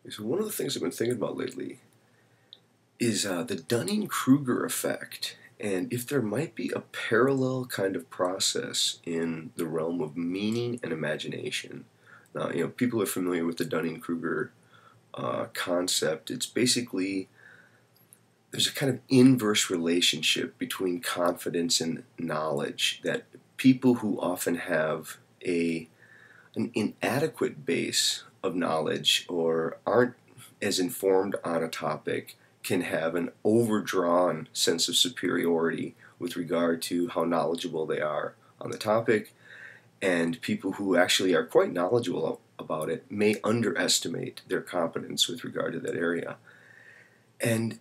So one of the things I've been thinking about lately is the Dunning-Kruger effect, and if there might be a parallel kind of process in the realm of meaning and imagination. Now, people are familiar with the Dunning-Kruger concept. It's basically there's a kind of inverse relationship between confidence and knowledge that people who often have an inadequate base of knowledge or aren't as informed on a topic can have an overdrawn sense of superiority with regard to how knowledgeable they are on the topic, and people who actually are quite knowledgeable about it may underestimate their competence with regard to that area. And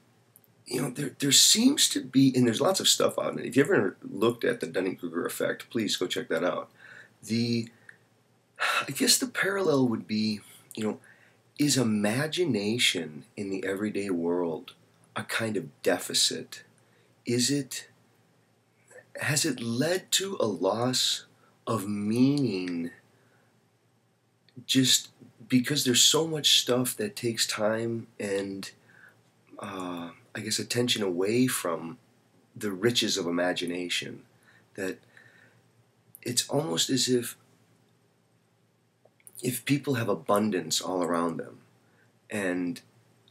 there seems to be, and there's lots of stuff on it. If you ever looked at the Dunning-Kruger effect, please go check that out. I guess the parallel would be, is imagination in the everyday world a kind of deficit? Has it led to a loss of meaning just because there's so much stuff that takes time and I guess attention away from the riches of imagination, that it's almost as if people have abundance all around them and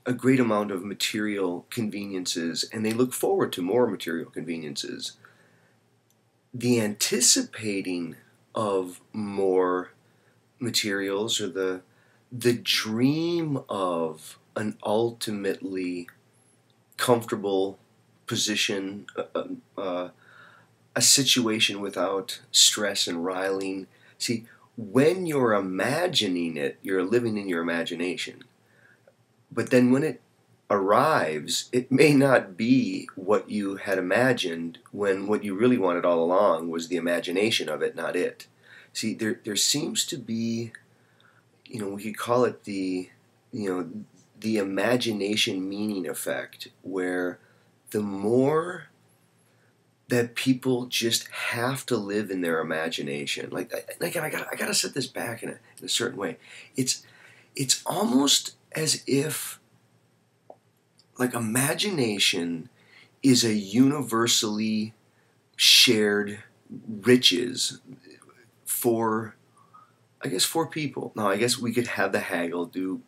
a great amount of material conveniences, and they look forward to more material conveniences, the anticipating of more materials, or the dream of an ultimately comfortable position, a situation without stress and riling. See, when you're imagining it, you're living in your imagination. But then when it arrives, it may not be what you had imagined, when what you really wanted all along was the imagination of it, not it. See, there seems to be, we could call it the imagination meaning effect, where the more that people just have to live in their imagination. Like again, I gotta set this back in a certain way. It's almost as if, like, imagination is a universally shared riches for people. Now, I guess we could have the haggle. Do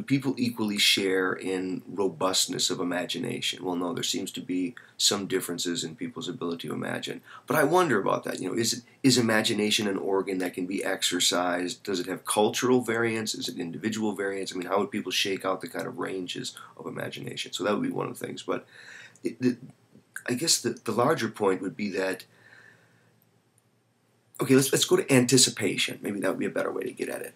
people equally share in robustness of imagination? Well, no, there seems to be some differences in people's ability to imagine. But I wonder about that. Is imagination an organ that can be exercised? Does it have cultural variance? Is it individual variance? I mean, how would people shake out the kind of ranges of imagination? So that would be one of the things. But I guess the larger point would be that, okay, let's go to anticipation. Maybe that would be a better way to get at it.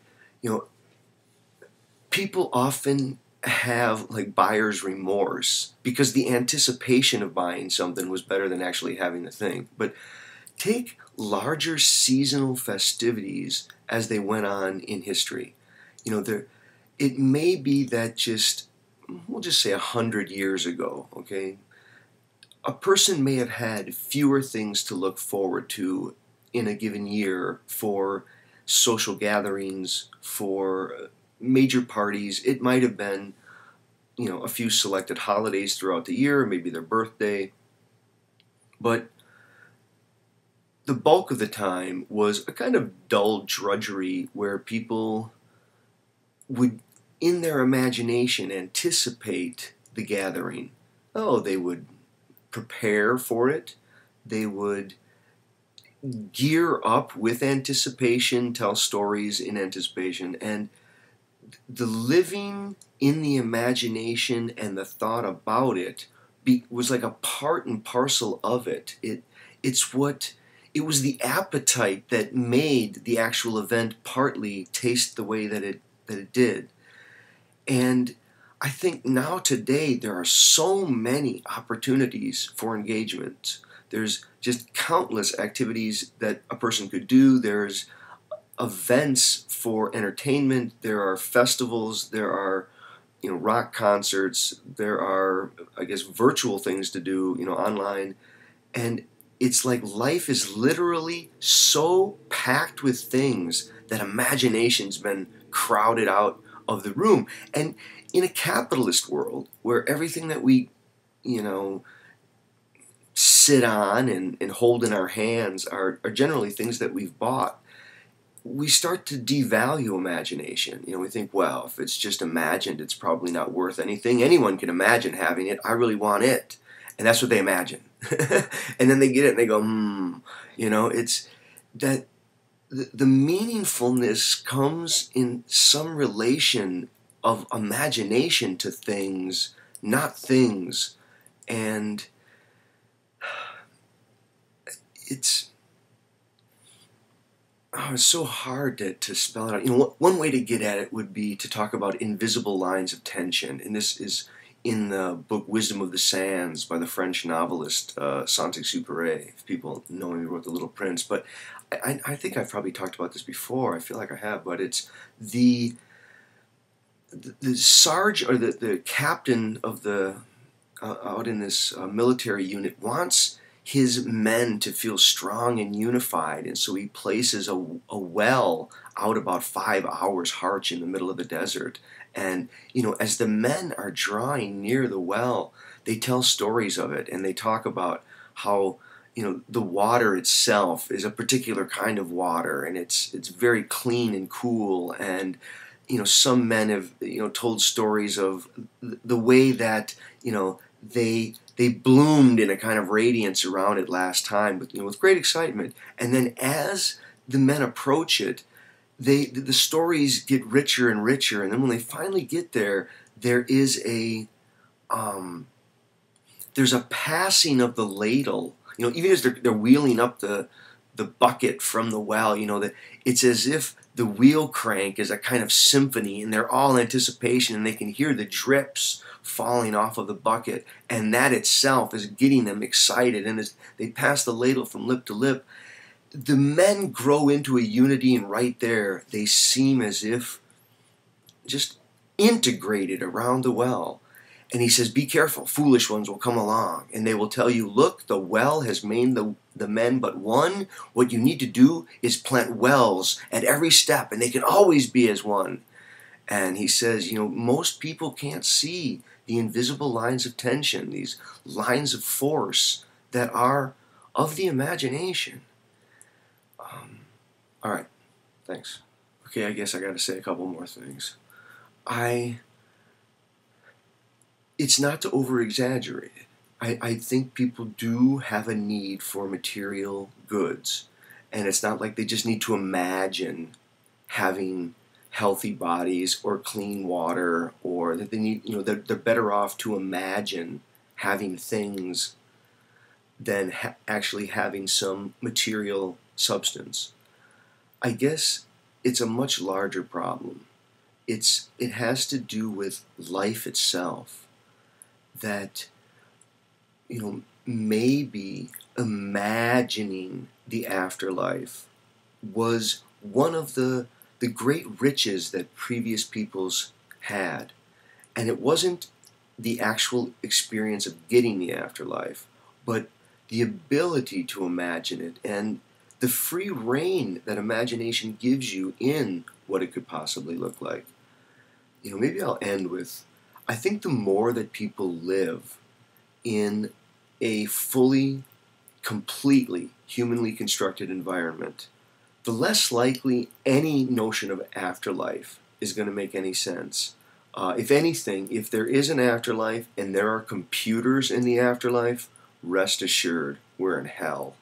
People often have, like, buyer's remorse because the anticipation of buying something was better than actually having the thing. But take larger seasonal festivities as they went on in history. It may be that we'll just say 100 years ago, okay, a person may have had fewer things to look forward to in a given year for social gatherings, for major parties. It might have been, a few selected holidays throughout the year, maybe their birthday. But the bulk of the time was a kind of dull drudgery where people would, in their imagination, anticipate the gathering. Oh, they would prepare for it. They would gear up with anticipation, tell stories in anticipation, and the living in the imagination and the thought about it was like a part and parcel of it. It was the appetite that made the actual event partly taste the way that it did. And I think now today there are so many opportunities for engagement. There's just countless activities that a person could do. There's events for entertainment. There are festivals. There are, rock concerts. There are, I guess, virtual things to do, online. And it's like life is literally so packed with things that imagination's been crowded out of the room. And in a capitalist world where everything that we, you know, sit on and hold in our hands are generally things that we've bought, we start to devalue imagination. You know, we think, well, if it's just imagined, it's probably not worth anything. Anyone can imagine having it. I really want it. And that's what they imagine. And then they get it and they go, you know, it's that the meaningfulness comes in some relation of imagination to things, not things. And it's so hard to spell it out. You know, one way to get at it would be to talk about invisible lines of tension. And this is in the book Wisdom of the Sands by the French novelist Saint-Exupéry, if people know him, he wrote The Little Prince. But I think I've probably talked about this before. I feel like I have, but it's the sergeant or the captain of the out in this military unit wants his men to feel strong and unified, and so he places a well out about 5 hours harch in the middle of the desert. And you know, as the men are drawing near the well, they tell stories of it, and they talk about how, you know, the water itself is a particular kind of water, and it's very clean and cool. And you know, some men have, you know, told stories of the way that, you know, they bloomed in a kind of radiance around it last time, but you know, with great excitement. And then as the men approach it, the stories get richer and richer. And then when they finally get there, there is there's a passing of the ladle. You know, even as they're wheeling up the bucket from the well, you know, that it's as if the wheel crank is a kind of symphony, and they're all in anticipation, and they can hear the drips falling off of the bucket, and that itself is getting them excited. And as they pass the ladle from lip to lip, the men grow into a unity, and right there they seem as if just integrated around the well. And he says, be careful, foolish ones will come along, and they will tell you, look, the well has made the men but one. What you need to do is plant wells at every step, and they can always be as one. And he says, you know, most people can't see the invisible lines of tension, these lines of force that are of the imagination. All right, thanks. Okay, I guess I got to say a couple more things. It's not to over-exaggerate it. I think people do have a need for material goods, and it's not like they just need to imagine having healthy bodies or clean water, or that they need, you know, they're better off to imagine having things than actually having some material substance. I guess it's a much larger problem. It has to do with life itself, that, you know, maybe imagining the afterlife was one of the great riches that previous peoples had. And it wasn't the actual experience of getting the afterlife, but the ability to imagine it and the free rein that imagination gives you in what it could possibly look like. You know, maybe I'll end with, I think the more that people live in a fully, completely humanly constructed environment, the less likely any notion of afterlife is going to make any sense. If anything, if there is an afterlife and there are computers in the afterlife, rest assured we're in hell.